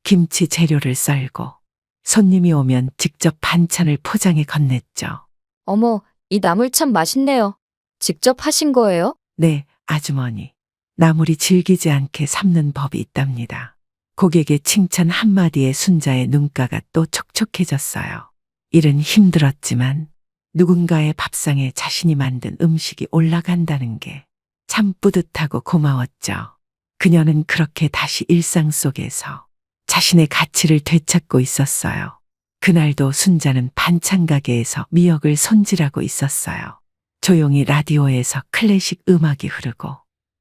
김치 재료를 썰고 손님이 오면 직접 반찬을 포장해 건넸죠. 어머, 이 나물 참 맛있네요. 직접 하신 거예요? 네, 아주머니. 나물이 질기지 않게 삶는 법이 있답니다. 고객의 칭찬 한마디에 순자의 눈가가 또 촉촉해졌어요. 일은 힘들었지만 누군가의 밥상에 자신이 만든 음식이 올라간다는 게 참 뿌듯하고 고마웠죠. 그녀는 그렇게 다시 일상 속에서 자신의 가치를 되찾고 있었어요. 그날도 순자는 반찬 가게에서 미역을 손질하고 있었어요. 조용히 라디오에서 클래식 음악이 흐르고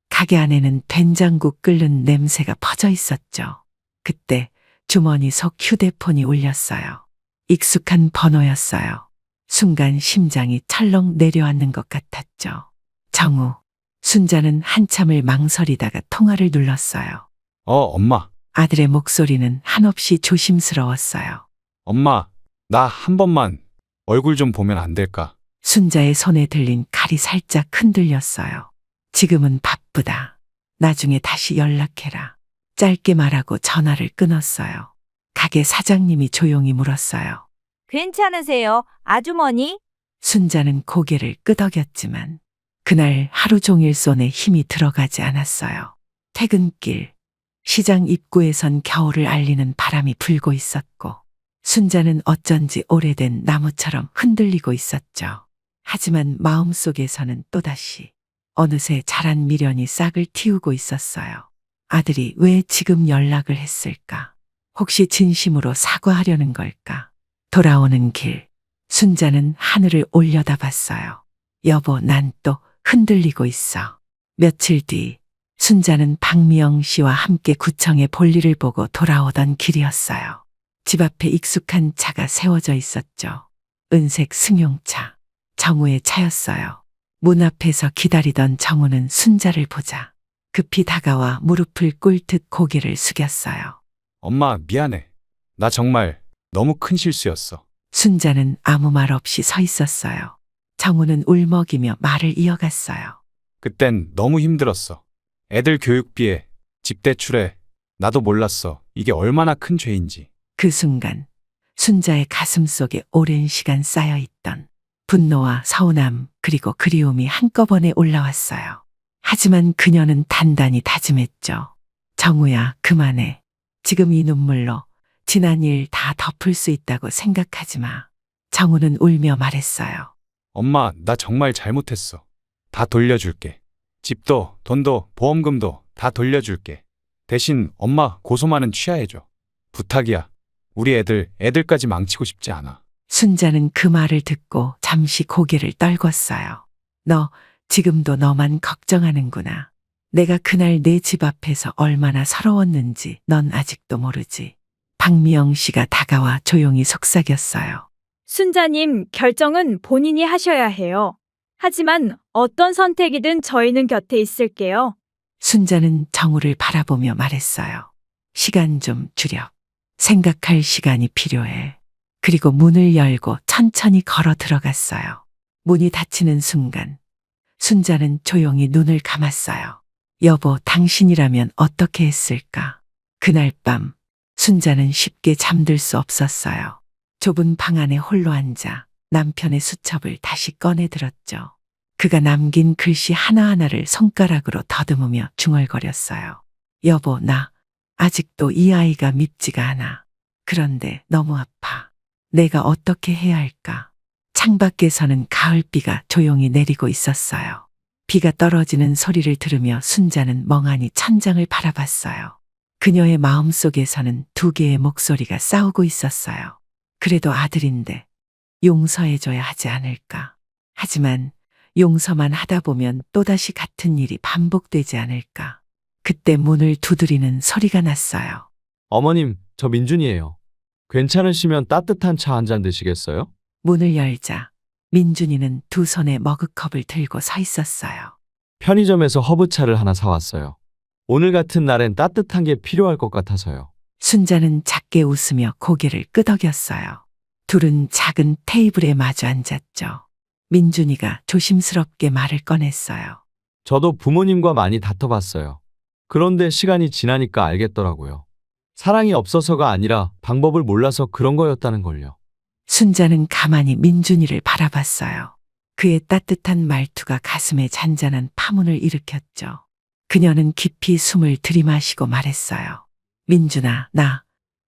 가게 안에는 된장국 끓는 냄새가 퍼져 있었죠. 그때 주머니 속 휴대폰이 울렸어요. 익숙한 번호였어요. 순간 심장이 철렁 내려앉는 것 같았죠. 정우. 순자는 한참을 망설이다가 통화를 눌렀어요. 엄마. 아들의 목소리는 한없이 조심스러웠어요. 엄마, 나 한 번만 얼굴 좀 보면 안 될까? 순자의 손에 들린 칼이 살짝 흔들렸어요. 지금은 바쁘다. 나중에 다시 연락해라. 짧게 말하고 전화를 끊었어요. 가게 사장님이 조용히 물었어요. 괜찮으세요, 아주머니? 순자는 고개를 끄덕였지만 그날 하루 종일 손에 힘이 들어가지 않았어요. 퇴근길, 시장 입구에선 겨울을 알리는 바람이 불고 있었고 순자는 어쩐지 오래된 나무처럼 흔들리고 있었죠. 하지만 마음속에서는 또다시 어느새 자란 미련이 싹을 틔우고 있었어요. 아들이 왜 지금 연락을 했을까? 혹시 진심으로 사과하려는 걸까? 돌아오는 길, 순자는 하늘을 올려다봤어요. 여보, 난 또 흔들리고 있어. 며칠 뒤, 순자는 박미영 씨와 함께 구청에 볼일을 보고 돌아오던 길이었어요. 집 앞에 익숙한 차가 세워져 있었죠. 은색 승용차, 정우의 차였어요. 문 앞에서 기다리던 정우는 순자를 보자 급히 다가와 무릎을 꿇듯 고개를 숙였어요. 엄마, 미안해. 나 정말 너무 큰 실수였어. 순자는 아무 말 없이 서 있었어요. 정우는 울먹이며 말을 이어갔어요. 그땐 너무 힘들었어. 애들 교육비에, 집 대출에. 나도 몰랐어. 이게 얼마나 큰 죄인지. 그 순간 순자의 가슴 속에 오랜 시간 쌓여있던 분노와 서운함 그리고 그리움이 한꺼번에 올라왔어요. 하지만 그녀는 단단히 다짐했죠. 정우야, 그만해. 지금 이 눈물로 지난 일 다 덮을 수 있다고 생각하지 마. 정우는 울며 말했어요. 엄마, 나 정말 잘못했어. 다 돌려줄게. 집도, 돈도, 보험금도 다 돌려줄게. 대신 엄마 고소만은 취하해줘. 부탁이야. 우리 애들까지 망치고 싶지 않아. 순자는 그 말을 듣고 잠시 고개를 떨궜어요. 너 지금도 너만 걱정하는구나. 내가 그날 내 집 앞에서 얼마나 서러웠는지 넌 아직도 모르지. 박미영 씨가 다가와 조용히 속삭였어요. 순자님, 결정은 본인이 하셔야 해요. 하지만 어떤 선택이든 저희는 곁에 있을게요. 순자는 정우를 바라보며 말했어요. 시간 좀 줄여. 생각할 시간이 필요해. 그리고 문을 열고 천천히 걸어 들어갔어요. 문이 닫히는 순간 순자는 조용히 눈을 감았어요. 여보, 당신이라면 어떻게 했을까? 그날 밤 순자는 쉽게 잠들 수 없었어요. 좁은 방 안에 홀로 앉아 남편의 수첩을 다시 꺼내 들었죠. 그가 남긴 글씨 하나하나를 손가락으로 더듬으며 중얼거렸어요. 여보, 나 아직도 이 아이가 밉지가 않아. 그런데 너무 아파. 내가 어떻게 해야 할까? 창밖에서는 가을비가 조용히 내리고 있었어요. 비가 떨어지는 소리를 들으며 순자는 멍하니 천장을 바라봤어요. 그녀의 마음속에서는 두 개의 목소리가 싸우고 있었어요. 그래도 아들인데 용서해줘야 하지 않을까. 하지만 용서만 하다 보면 또다시 같은 일이 반복되지 않을까. 그때 문을 두드리는 소리가 났어요. 어머님, 저 민준이에요. 괜찮으시면 따뜻한 차 한 잔 드시겠어요? 문을 열자 민준이는 두 손에 머그컵을 들고 서 있었어요. 편의점에서 허브차를 하나 사왔어요. 오늘 같은 날엔 따뜻한 게 필요할 것 같아서요. 순자는 작게 웃으며 고개를 끄덕였어요. 둘은 작은 테이블에 마주 앉았죠. 민준이가 조심스럽게 말을 꺼냈어요. 저도 부모님과 많이 다퉈봤어요. 그런데 시간이 지나니까 알겠더라고요. 사랑이 없어서가 아니라 방법을 몰라서 그런 거였다는 걸요. 순자는 가만히 민준이를 바라봤어요. 그의 따뜻한 말투가 가슴에 잔잔한 파문을 일으켰죠. 그녀는 깊이 숨을 들이마시고 말했어요. 민준아, 나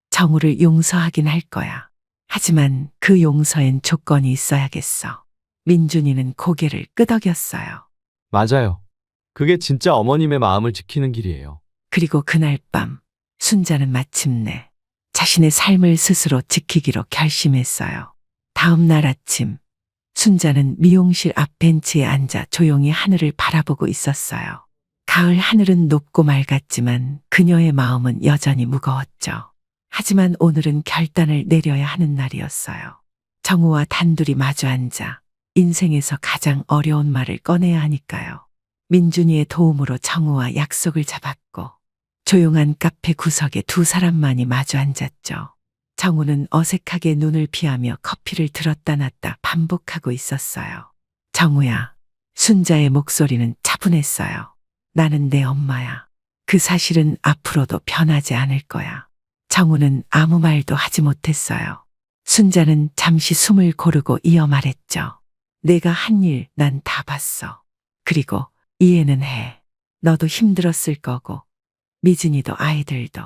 정우를 용서하긴 할 거야. 하지만 그 용서엔 조건이 있어야겠어. 민준이는 고개를 끄덕였어요. 맞아요. 그게 진짜 어머님의 마음을 지키는 길이에요. 그리고 그날 밤 순자는 마침내 자신의 삶을 스스로 지키기로 결심했어요. 다음 날 아침 순자는 미용실 앞 벤치에 앉아 조용히 하늘을 바라보고 있었어요. 가을 하늘은 높고 맑았지만 그녀의 마음은 여전히 무거웠죠. 하지만 오늘은 결단을 내려야 하는 날이었어요. 정우와 단둘이 마주 앉아 인생에서 가장 어려운 말을 꺼내야 하니까요. 민준이의 도움으로 정우와 약속을 잡았고 조용한 카페 구석에 두 사람만이 마주 앉았죠. 정우는 어색하게 눈을 피하며 커피를 들었다 놨다 반복하고 있었어요. 정우야. 순자의 목소리는 차분했어요. 나는 내 엄마야. 그 사실은 앞으로도 변하지 않을 거야. 정우는 아무 말도 하지 못했어요. 순자는 잠시 숨을 고르고 이어 말했죠. 내가 한 일 난 다 봤어. 그리고 이해는 해. 너도 힘들었을 거고 미진이도 아이들도.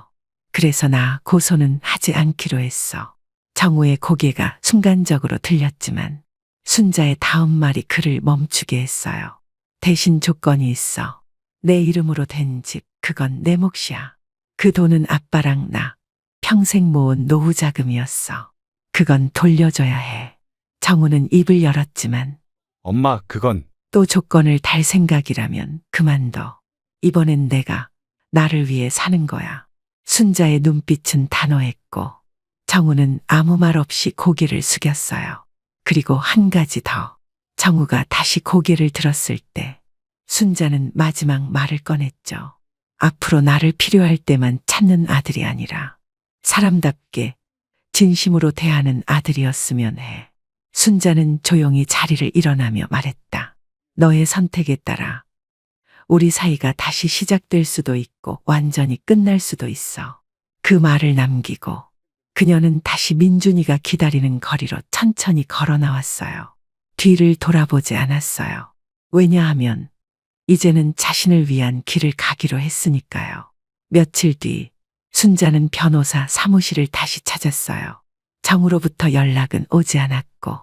그래서 나 고소는 하지 않기로 했어. 정우의 고개가 순간적으로 들렸지만 순자의 다음 말이 그를 멈추게 했어요. 대신 조건이 있어. 내 이름으로 된 집, 그건 내 몫이야. 그 돈은 아빠랑 나 평생 모은 노후 자금이었어. 그건 돌려줘야 해. 정우는 입을 열었지만 엄마, 그건 또 조건을 달 생각이라면 그만둬. 이번엔 내가 나를 위해 사는 거야. 순자의 눈빛은 단호했고 정우는 아무 말 없이 고개를 숙였어요. 그리고 한 가지 더. 정우가 다시 고개를 들었을 때 순자는 마지막 말을 꺼냈죠. 앞으로 나를 필요할 때만 찾는 아들이 아니라 사람답게 진심으로 대하는 아들이었으면 해. 순자는 조용히 자리를 일어나며 말했다. 너의 선택에 따라 우리 사이가 다시 시작될 수도 있고 완전히 끝날 수도 있어. 그 말을 남기고 그녀는 다시 민준이가 기다리는 거리로 천천히 걸어 나왔어요. 뒤를 돌아보지 않았어요. 왜냐하면 이제는 자신을 위한 길을 가기로 했으니까요. 며칠 뒤 순자는 변호사 사무실을 다시 찾았어요. 정우로부터 연락은 오지 않았고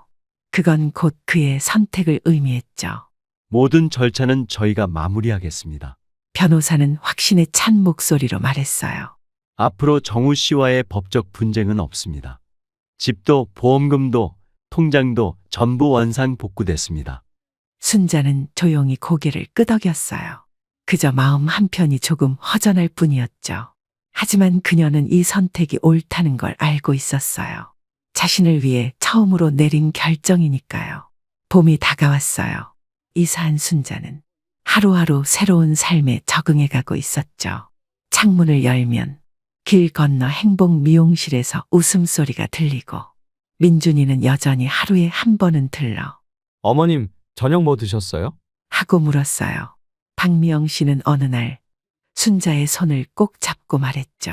그건 곧 그의 선택을 의미했죠. 모든 절차는 저희가 마무리하겠습니다. 변호사는 확신에 찬 목소리로 말했어요. 앞으로 정우 씨와의 법적 분쟁은 없습니다. 집도 보험금도 통장도 전부 원상 복구됐습니다. 순자는 조용히 고개를 끄덕였어요. 그저 마음 한편이 조금 허전할 뿐이었죠. 하지만 그녀는 이 선택이 옳다는 걸 알고 있었어요. 자신을 위해 처음으로 내린 결정이니까요. 봄이 다가왔어요. 이사한 순자는 하루하루 새로운 삶에 적응해가고 있었죠. 창문을 열면 길 건너 행복 미용실에서 웃음소리가 들리고 민준이는 여전히 하루에 한 번은 들러 어머님, 저녁 뭐 드셨어요? 하고 물었어요. 박미영 씨는 어느 날 순자의 손을 꼭 잡고 말했죠.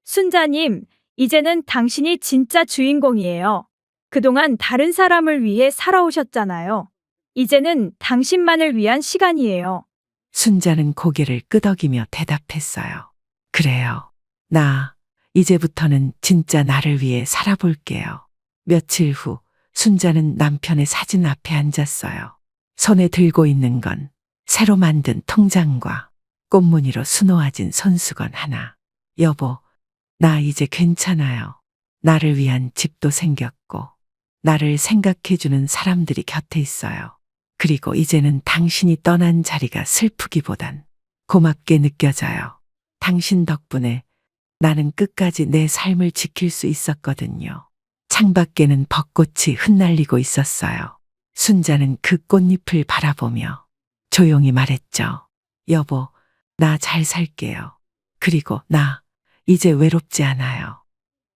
순자님, 이제는 당신이 진짜 주인공이에요. 그동안 다른 사람을 위해 살아오셨잖아요. 이제는 당신만을 위한 시간이에요. 순자는 고개를 끄덕이며 대답했어요. 그래요. 나 이제부터는 진짜 나를 위해 살아볼게요. 며칠 후 순자는 남편의 사진 앞에 앉았어요. 손에 들고 있는 건 새로 만든 통장과 꽃무늬로 수놓아진 손수건 하나. 여보, 나 이제 괜찮아요. 나를 위한 집도 생겼고, 나를 생각해주는 사람들이 곁에 있어요. 그리고 이제는 당신이 떠난 자리가 슬프기보단 고맙게 느껴져요. 당신 덕분에 나는 끝까지 내 삶을 지킬 수 있었거든요. 창밖에는 벚꽃이 흩날리고 있었어요. 순자는 그 꽃잎을 바라보며 조용히 말했죠. 여보, 나 잘 살게요. 그리고 나 이제 외롭지 않아요.